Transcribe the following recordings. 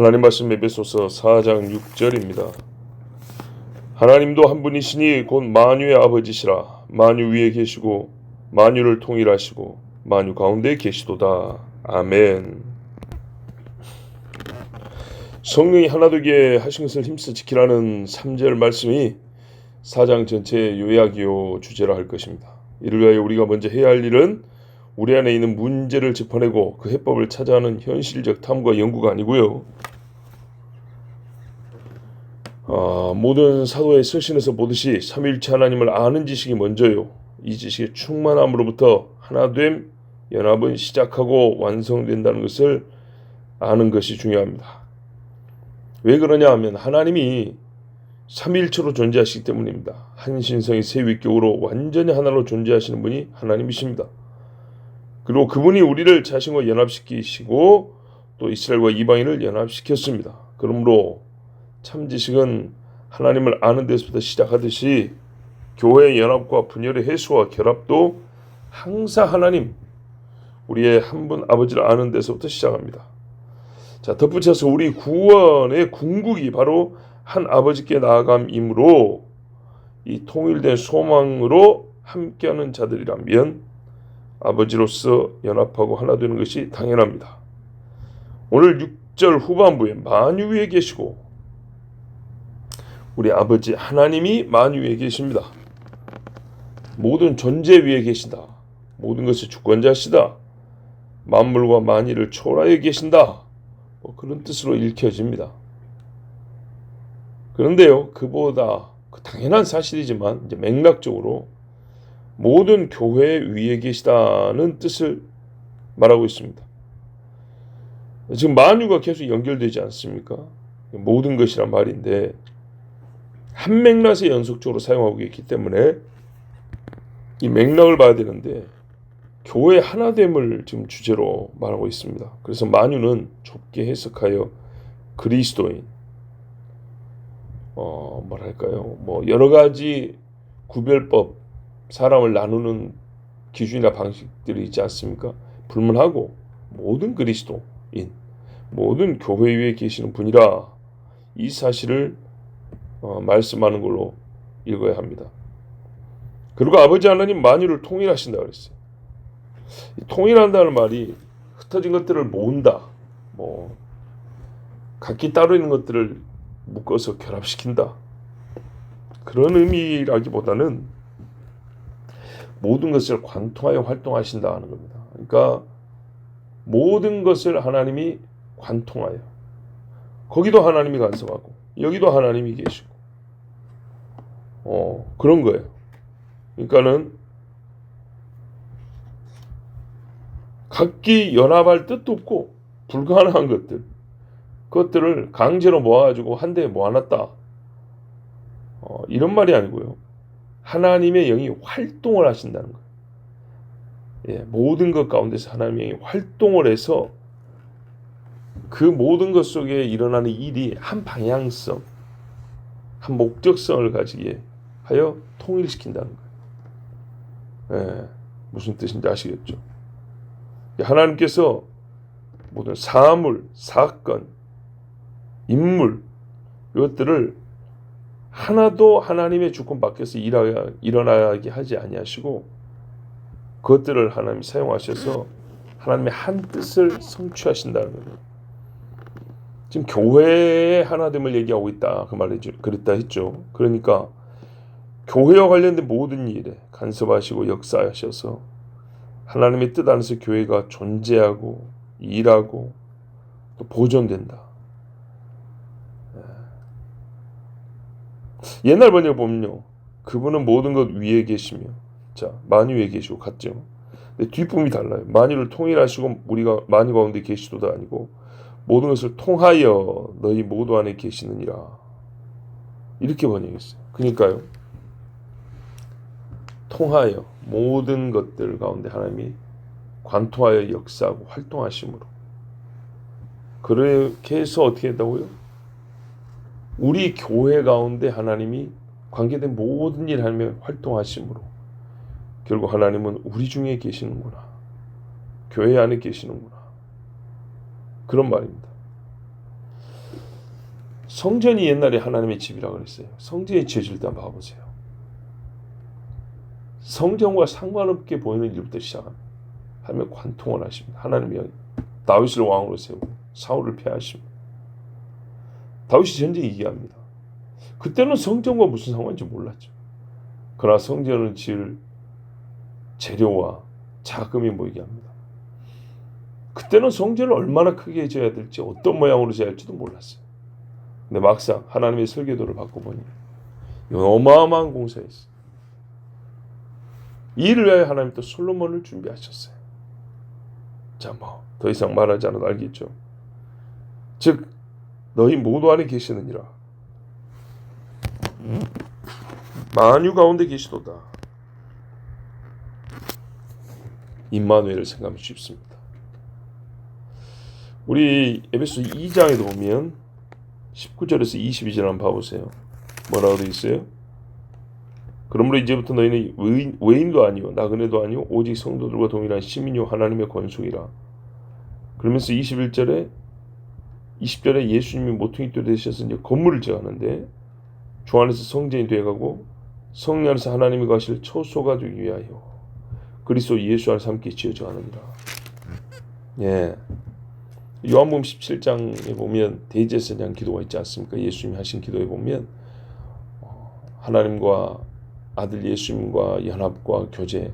하나님 말씀 에베소서 4장 6절입니다. 하나님도 한 분이시니 곧 만유의 아버지시라. 만유 위에 계시고 만유를 통일하시고 만유 가운데 계시도다. 아멘. 성령이 하나 되게 하신 것을 힘써 지키라는 3절 말씀이 4장 전체의 요약이요 주제라 할 것입니다. 이를 위하여 우리가 먼저 해야 할 일은 우리 안에 있는 문제를 짚어내고 그 해법을 찾아가는 현실적 탐구와 연구가 아니고요. 모든 사도의 서신에서 보듯이 삼위일체 하나님을 아는 지식이 먼저요. 이 지식의 충만함으로부터 하나됨, 연합은 시작하고 완성된다는 것을 아는 것이 중요합니다. 왜 그러냐 하면 하나님이 삼위일체로 존재하시기 때문입니다. 한 신성이 세 위격으로 완전히 하나로 존재하시는 분이 하나님이십니다. 그리고 그분이 우리를 자신과 연합시키시고 또 이스라엘과 이방인을 연합시켰습니다. 그러므로 참 지식은 하나님을 아는 데서부터 시작하듯이 교회의 연합과 분열의 해소와 결합도 항상 하나님, 우리의 한 분 아버지를 아는 데서부터 시작합니다. 자, 덧붙여서 우리 구원의 궁극이 바로 한 아버지께 나아감이므로 이 통일된 소망으로 함께하는 자들이라면 아버지로서 연합하고 하나 되는 것이 당연합니다. 오늘 6절 후반부에 만유 위에 계시고 우리 아버지 하나님이 만유 위에 계십니다. 모든 존재 위에 계신다. 모든 것의 주권자시다. 만물과 만일을 초월하여 계신다. 그런 뜻으로 읽혀집니다. 그런데요, 그보다 당연한 사실이지만 이제 맥락적으로 모든 교회 위에 계시다는 뜻을 말하고 있습니다. 지금 만유가 계속 연결되지 않습니까? 모든 것이란 말인데 한 맥락에서 연속적으로 사용하고 있기 때문에 이 맥락을 봐야 되는데 교회 하나됨을 지금 주제로 말하고 있습니다. 그래서 만유는 좁게 해석하여 그리스도인, 여러 가지 구별법, 사람을 나누는 기준이나 방식들이 있지 않습니까? 불문하고 모든 그리스도인, 모든 교회 위에 계시는 분이라 이 사실을 말씀하는 걸로 읽어야 합니다. 그리고 아버지 하나님 만유를 통일하신다 그랬어요. 통일한다는 말이 흩어진 것들을 모은다, 각기 따로 있는 것들을 묶어서 결합시킨다, 그런 의미라기보다는 모든 것을 관통하여 활동하신다 하는 겁니다. 그러니까 모든 것을 하나님이 관통하여, 거기도 하나님이 간섭하고 여기도 하나님이 계시고 그런 거예요. 그러니까는 각기 연합할 뜻도 없고 불가능한 그것들을 강제로 모아가지고 한 대에 모아놨다, 이런 말이 아니고요. 하나님의 영이 활동을 하신다는 거예요. 예, 모든 것 가운데서 하나님의 영이 활동을 해서 그 모든 것 속에 일어나는 일이 한 방향성, 한 목적성을 가지게 하여 통일시킨다는 거예요. 예, 무슨 뜻인지 아시겠죠? 하나님께서 모든 사물, 사건, 인물, 이것들을 하나도 하나님의 주권 밖에서 일어나게 하지 아니하시고 그것들을 하나님이 사용하셔서 하나님의 한 뜻을 성취하신다는 거예요. 지금 교회의 하나됨을 얘기하고 있다, 그 말이죠. 그랬다 했죠. 그러니까 교회와 관련된 모든 일에 간섭하시고 역사하셔서 하나님의 뜻 안에서 교회가 존재하고 일하고 또 보존된다. 옛날 번역 보면요, 그분은 모든 것 위에 계시며, 자, 만유 위에 계시고 같죠. 근데 뒷부분이 달라요. 만유를 통일하시고 우리가 만유 가운데 계시도다 아니고 모든 것을 통하여 너희 모두 안에 계시느니라, 이렇게 번역했어요. 그러니까요, 통하여 모든 것들 가운데 하나님이 관통하여 역사하고 활동하심으로, 그렇게 해서 어떻게 했다고요? 우리 교회 가운데 하나님이 관계된 모든 일 하나님의 활동하심으로 결국 하나님은 우리 중에 계시는구나, 교회 안에 계시는구나, 그런 말입니다. 성전이 옛날에 하나님의 집이라고 그랬어요. 성전이 지어질 때 한번 봐보세요. 성전과 상관없게 보이는 일부터 시작합니다. 하나님의 관통을 하십니다. 하나님이 다윗을 왕으로 세우고 사울을 패하십니다. 다윗이 전쟁 이기합니다. 그때는 성전과 무슨 상관인지 몰랐죠. 그러나 성전을 지을 재료와 자금이 모이게 합니다. 그때는 성전을 얼마나 크게 지어야 될지 어떤 모양으로 지어야 할지도 몰랐어요. 근데 막상 하나님의 설계도를 받고 보니 이건 어마어마한 공사였어요. 이를 위하여 하나님 또 솔로몬을 준비하셨어요. 자, 더 이상 말하지 않아도 알겠죠. 즉 너희 모두 안에 계시느니라. 만유 가운데 계시도다. 임마누엘을 생각하면 쉽습니다. 우리 에베소 2장에도 보면 19절에서 22절 한번 봐보세요. 뭐라고 되어 있어요? 그러므로 이제부터 너희는 외인도 아니요 나그네도 아니요 오직 성도들과 동일한 시민이요 하나님의 권속이라. 그러면서 20절에 예수님이 모퉁이 돌 되셔서 이제 건물을 지어가는데 주 안에서 성전이 되어가고 성령 안에서 하나님이 거하실 처소가 되기 위하여 그리스도 예수 안에서 함께 지어져 가느니라. 예. 요한복음 17장에 보면 대제사장 기도가 있지 않습니까? 예수님이 하신 기도에 보면 하나님과 아들 예수님과 연합과 교제,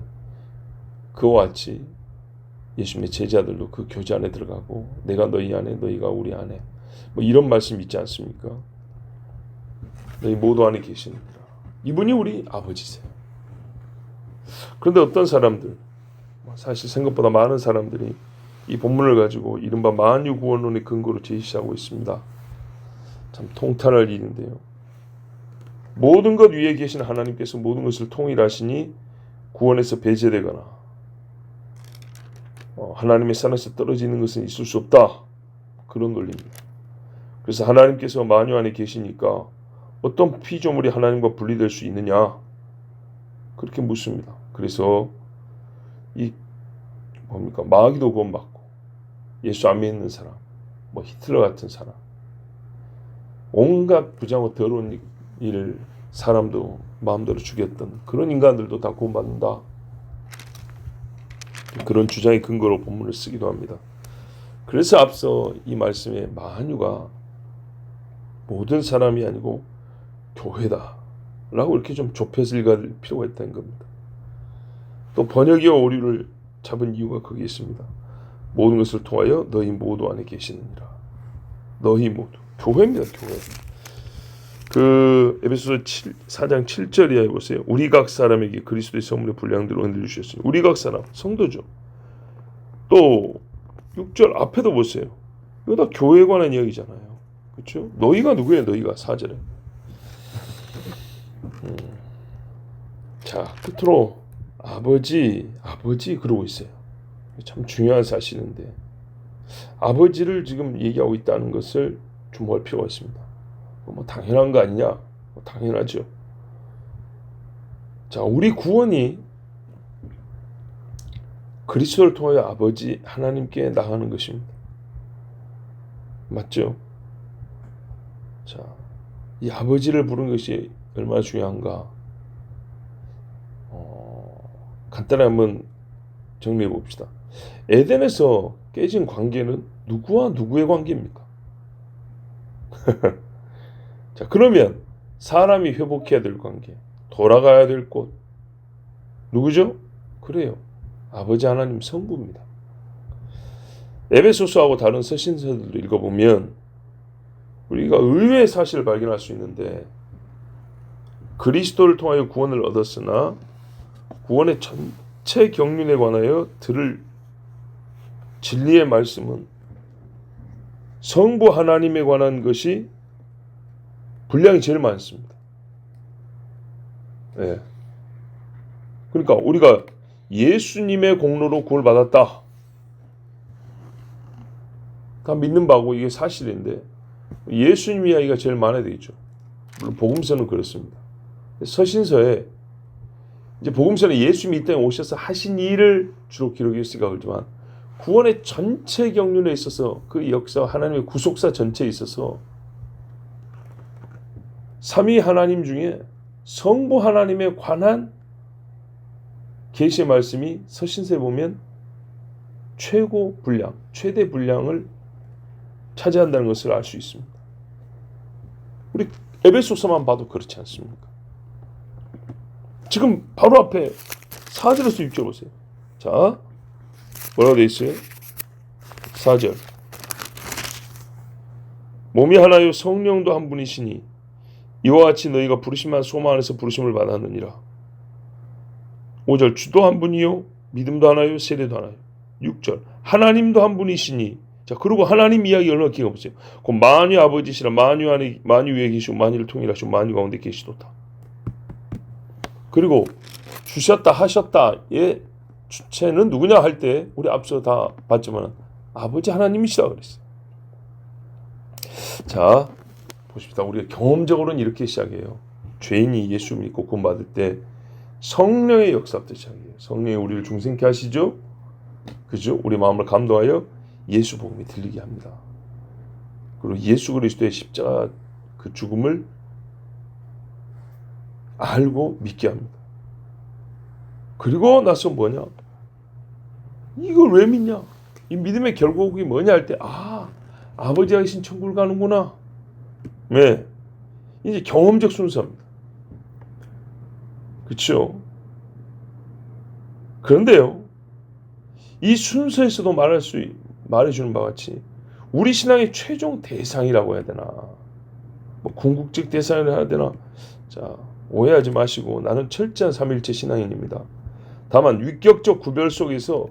그와 같이 예수님의 제자들도 그 교제 안에 들어가고 내가 너희 안에 너희가 우리 안에 이런 말씀 있지 않습니까? 너희 모두 안에 계시느니라. 이분이 우리 아버지세요. 그런데 어떤 사람들, 사실 생각보다 많은 사람들이 이 본문을 가지고 이른바 만유구원론의 근거로 제시하고 있습니다. 참 통탄할 일인데요. 모든 것 위에 계신 하나님께서 모든 것을 통일하시니 구원에서 배제되거나 하나님의 산에서 떨어지는 것은 있을 수 없다. 그런 논리입니다. 그래서 하나님께서 만유 안에 계시니까 어떤 피조물이 하나님과 분리될 수 있느냐? 그렇게 묻습니다. 그래서 마귀도 구원받고 예수 안 믿는 사람, 히틀러 같은 사람, 온갖 부정하고 더러운 일을 사람도 마음대로 죽였던 그런 인간들도 다 구원받는다. 그런 주장의 근거로 본문을 쓰기도 합니다. 그래서 앞서 이 말씀에 만유가 모든 사람이 아니고 교회다 라고 이렇게 좀 좁혀서 읽을 필요가 있다는 겁니다. 또 번역이와 오류를 잡은 이유가 거기에 있습니다. 모든 것을 통하여 너희 모두 안에 계시느니라. 너희 모두. 교회입니다. 교회. 그 에베소서 4장 7절에 보세요. 우리 각 사람에게 그리스도의 선물의 분량대로 은혜를 주셨으니 우리 각 사람 성도죠. 또 6절 앞에도 보세요. 이거 다 교회에 관한 이야기잖아요. 그렇죠? 너희가 누구예요? 너희가 4절에. 자, 끝으로 아버지 그러고 있어요. 참 중요한 사실인데 아버지를 지금 얘기하고 있다는 것을 주목할 필요가 있습니다. 당연한 거 아니냐? 당연하죠. 자, 우리 구원이 그리스도를 통하여 아버지 하나님께 나가는 것입니다. 맞죠? 자, 이 아버지를 부르는 것이 얼마나 중요한가? 간단히 한번 정리해 봅시다. 에덴에서 깨진 관계는 누구와 누구의 관계입니까? 자, 그러면 사람이 회복해야 될 관계, 돌아가야 될 곳, 누구죠? 그래요. 아버지 하나님 성부입니다. 에베소서하고 다른 서신서들도 읽어보면 우리가 의외의 사실을 발견할 수 있는데 그리스도를 통하여 구원을 얻었으나 구원의 전체 경륜에 관하여 들을 진리의 말씀은 성부 하나님에 관한 것이 분량이 제일 많습니다. 예. 그러니까 우리가 예수님의 공로로 구원을 받았다. 다 믿는 바고 이게 사실인데 예수님 이야기가 제일 많아야 되겠죠. 물론 복음서는 그렇습니다. 서신서에 이제 복음서는 예수님이 이 땅에 오셔서 하신 일을 주로 기록했으니까 그렇지만 구원의 전체 경륜에 있어서 그 역사와 하나님의 구속사 전체에 있어서 삼위 하나님 중에 성부 하나님에 관한 계시의 말씀이 서신서에 보면 최고 분량, 최대 분량을 차지한다는 것을 알 수 있습니다. 우리 에베소서만 봐도 그렇지 않습니까? 지금 바로 앞에 4절에서 6절 보세요. 자, 뭐라고 되어 있어요? 4절. 몸이 하나요 성령도 한 분이시니 이와 같이 너희가 부르심만 소망 안에서 부르심을 받았느니라. 5절. 주도 한 분이요 믿음도 하나요 세례도 하나요. 6절. 하나님도 한 분이시니. 자, 그리고 하나님 이야기 얼마나 기가 보세요. 그 만유 아버지시라. 만유 안에 만유 위에 계시고 만유를 통일하시고 만유 가운데 계시도다. 그리고 주셨다 하셨다의 주체는 누구냐 할 때 우리 앞서 다 봤지만 아버지 하나님이시다 그랬어요. 자, 보십시다. 우리가 경험적으로는 이렇게 시작해요. 죄인이 예수 믿고 구원받을 때 성령의 역사부터 시작해요. 성령이 우리를 중생케 하시죠. 그죠? 우리 마음을 감동하여 예수 복음이 들리게 합니다. 그리고 예수 그리스도의 십자가 그 죽음을 알고 믿게 합니다. 그리고 나서 뭐냐? 이걸 왜 믿냐? 이 믿음의 결국이 뭐냐 할 때 아버지가 계신 천국을 가는구나. 네. 이제 경험적 순서입니다. 그렇죠? 그런데요. 이 순서에서도 말해주는 바와 같이 우리 신앙의 최종 대상이라고 해야 되나? 뭐 궁극적 대상이라 해야 되나? 자, 오해하지 마시고 나는 철저한 삼위일체 신앙인입니다. 다만 위격적 구별 속에서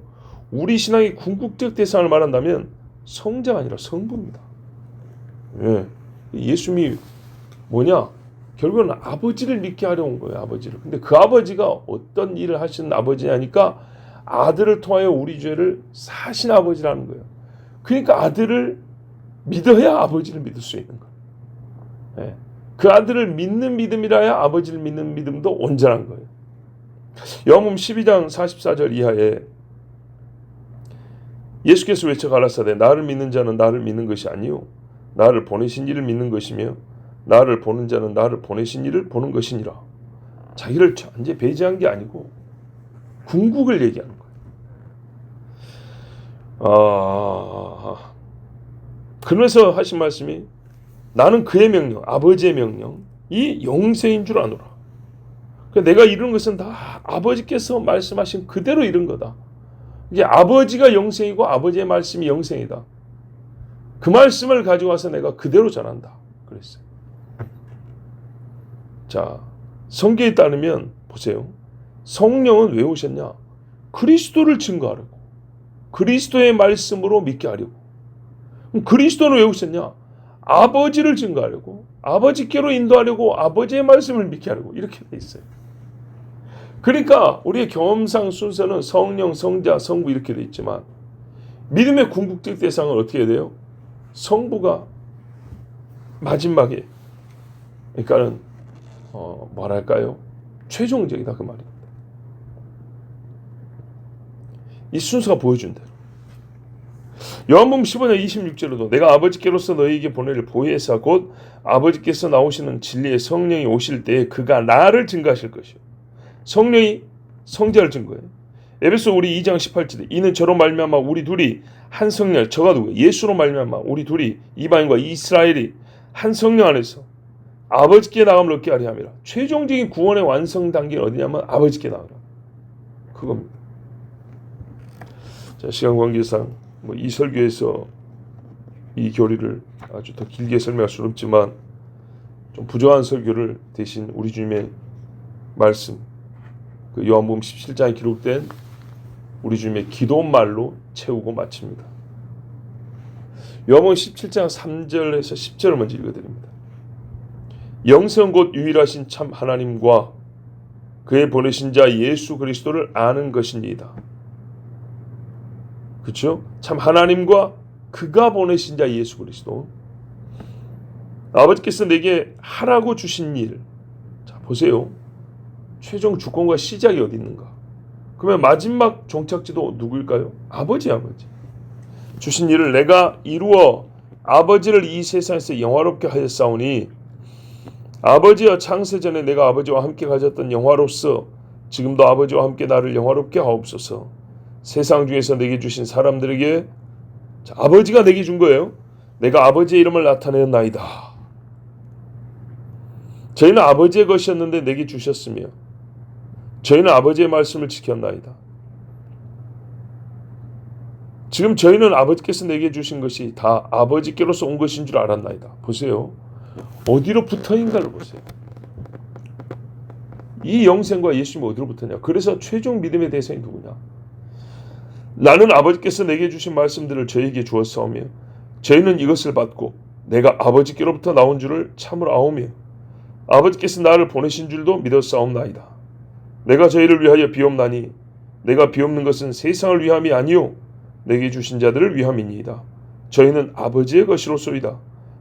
우리 신앙의 궁극적 대상을 말한다면 성자가 아니라 성부입니다. 예. 예수님이 뭐냐? 결국은 아버지를 믿게 하려온 거예요. 아버지를. 근데 그 아버지가 어떤 일을 하시는 아버지냐니까 아들을 통하여 우리 죄를 사신 아버지라는 거예요. 그러니까 아들을 믿어야 아버지를 믿을 수 있는 거예요. 예. 그 아들을 믿는 믿음이라야 아버지를 믿는 믿음도 온전한 거예요. 요한복음 12장 44절 이하에 예수께서 외쳐 가라사대 나를 믿는 자는 나를 믿는 것이 아니요 나를 보내신 이를 믿는 것이며 나를 보는 자는 나를 보내신 이를 보는 것이니라. 자기를 완전히 배제한 게 아니고 궁극을 얘기하는 거예요. 그러면서 하신 말씀이 나는 그의 명령, 아버지의 명령이 영생인 줄 아노라. 내가 이룬 것은 다 아버지께서 말씀하신 그대로 이룬 거다. 이게 아버지가 영생이고 아버지의 말씀이 영생이다. 그 말씀을 가지고 와서 내가 그대로 전한다. 그랬어요. 자, 성경에 따르면 보세요. 성령은 왜 오셨냐? 그리스도를 증거하려고. 그리스도의 말씀으로 믿게 하려고. 그럼 그리스도는 왜 오셨냐? 아버지를 증거하려고. 아버지께로 인도하려고. 아버지의 말씀을 믿게 하려고. 이렇게 돼 있어요. 그러니까 우리의 경험상 순서는 성령, 성자, 성부 이렇게 돼 있지만 믿음의 궁극적 대상은 어떻게 해야 돼요? 성부가 마지막에 그러니까는 뭐랄까요? 최종적이다 그 말입니다. 이 순서가 보여준 대로. 요한복음 15장 26절에도 내가 아버지께로서 너희에게 보내를 보혜사 곧 아버지께서 나오시는 진리의 성령이 오실 때에 그가 나를 증거하실 것이요. 성령이 성자를 증거해요. 에베소 우리 2장 18절에 이는 저로 말미암아 우리 둘이 한 성령, 저가 누구예요? 예수로 말미암아 우리 둘이 이방인과 이스라엘이 한 성령 안에서 아버지께 나감을 얻게 하려 함이라. 최종적인 구원의 완성 단계는 어디냐면 아버지께 나가라. 그겁니다. 자, 시간 관계상 이 설교에서 이 교리를 아주 더 길게 설명할 수는 없지만 좀 부족한 설교를 대신 우리 주님의 말씀 그 요한복음 17장에 기록된 우리 주님의 기도말로 채우고 마칩니다. 요한복음 17장 3절에서 10절을 먼저 읽어드립니다. 영생 곧 유일하신 참 하나님과 그의 보내신 자 예수 그리스도를 아는 것입니다. 그렇죠? 참 하나님과 그가 보내신 자 예수 그리스도. 아버지께서 내게 하라고 주신 일. 자, 보세요. 최종 주권과 시작이 어디 있는가? 그러면 마지막 종착지도 누구일까요? 아버지. 주신 일을 내가 이루어 아버지를 이 세상에서 영화롭게 하였사오니 아버지여, 창세전에 내가 아버지와 함께 가졌던 영화로서 지금도 아버지와 함께 나를 영화롭게 하옵소서. 세상 중에서 내게 주신 사람들에게, 아버지가 내게 준 거예요. 내가 아버지의 이름을 나타내었나이다. 저희는 아버지의 것이었는데 내게 주셨으며 저희는 아버지의 말씀을 지켰나이다. 지금 저희는 아버지께서 내게 주신 것이 다 아버지께로서 온 것인 줄 알았나이다. 보세요. 어디로 붙어인가를 보세요. 이 영생과 예수님이 어디로 붙었냐. 그래서 최종 믿음의 대상이 누구냐. 나는 아버지께서 내게 주신 말씀들을 저에게 주었사오며 저희는 이것을 받고 내가 아버지께로부터 나온 줄을 참으로 아오며 아버지께서 나를 보내신 줄도 믿었사옵나이다. 내가 저희를 위하여 비옵나니 내가 비옵는 것은 세상을 위함이 아니요 내게 주신 자들을 위함이니이다. 저희는 아버지의 것이로소이다.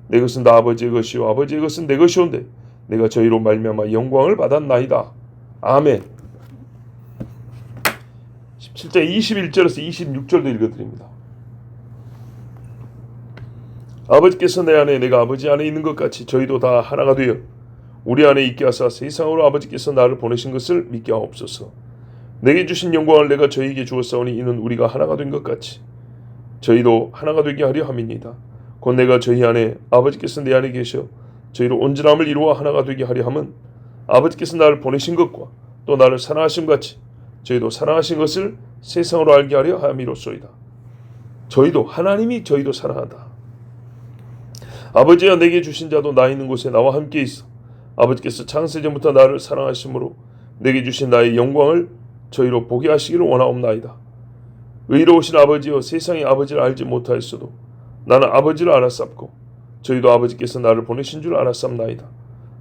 내 것은 다 아버지의 것이요 아버지의 것은 내 것이온데 내가 저희로 말미암아 영광을 받았나이다. 아멘. 17장 21절에서 26절도 읽어드립니다. 아버지께서 내 안에 내가 아버지 안에 있는 것 같이 저희도 다 하나가 되어 우리 안에 있게 하사 세상으로 아버지께서 나를 보내신 것을 믿게 하옵소서. 내게 주신 영광을 내가 저희에게 주었사오니 이는 우리가 하나가 된 것 같이 저희도 하나가 되게 하려 함이니이다. 곧 내가 저희 안에 아버지께서 내 안에 계셔 저희로 온전함을 이루어 하나가 되게 하려 함은 아버지께서 나를 보내신 것과 또 나를 사랑하신 같이 저희도 사랑하신 것을 세상으로 알게 하려 함이로소이다. 저희도 하나님이 저희도 사랑하다. 아버지여, 내게 주신 자도 나 있는 곳에 나와 함께 있어 아버지께서 창세전부터 나를 사랑하심으로 내게 주신 나의 영광을 저희로 보게 하시기를 원하옵나이다. 의로우신 아버지여, 세상이 아버지를 알지 못하였어도 나는 아버지를 알았sap고 저희도 아버지께서 나를 보내신 줄 알았sap나이다.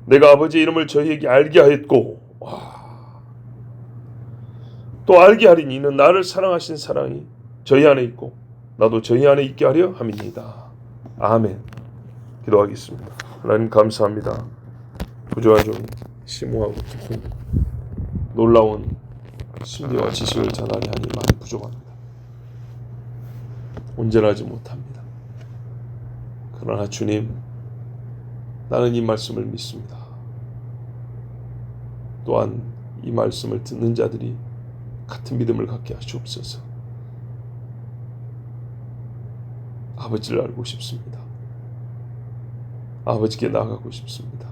내가 아버지의 이름을 저희에게 알게 하였고 또 알게 하리니 이는 나를 사랑하신 사랑이 저희 안에 있고 나도 저희 안에 있게 하려 함이니이다. 아멘. 기도하겠습니다. 하나님 감사합니다. 부족한 종 심오하고 깊은 놀라운 심리와 지식을 전하려 하니 많이 부족합니다. 온전하지 못합니다. 그러나 주님, 나는 이 말씀을 믿습니다. 또한 이 말씀을 듣는 자들이 같은 믿음을 갖게 하시옵소서. 아버지를 알고 싶습니다. 아버지께 나아가고 싶습니다.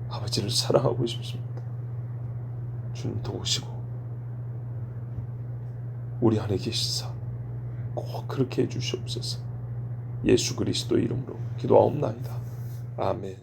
아버지를 사랑하고 싶습니다. 주님 도우시고 우리 안에 계시사 꼭 그렇게 해주시옵소서. 예수 그리스도의 이름으로 기도하옵나이다. 아멘.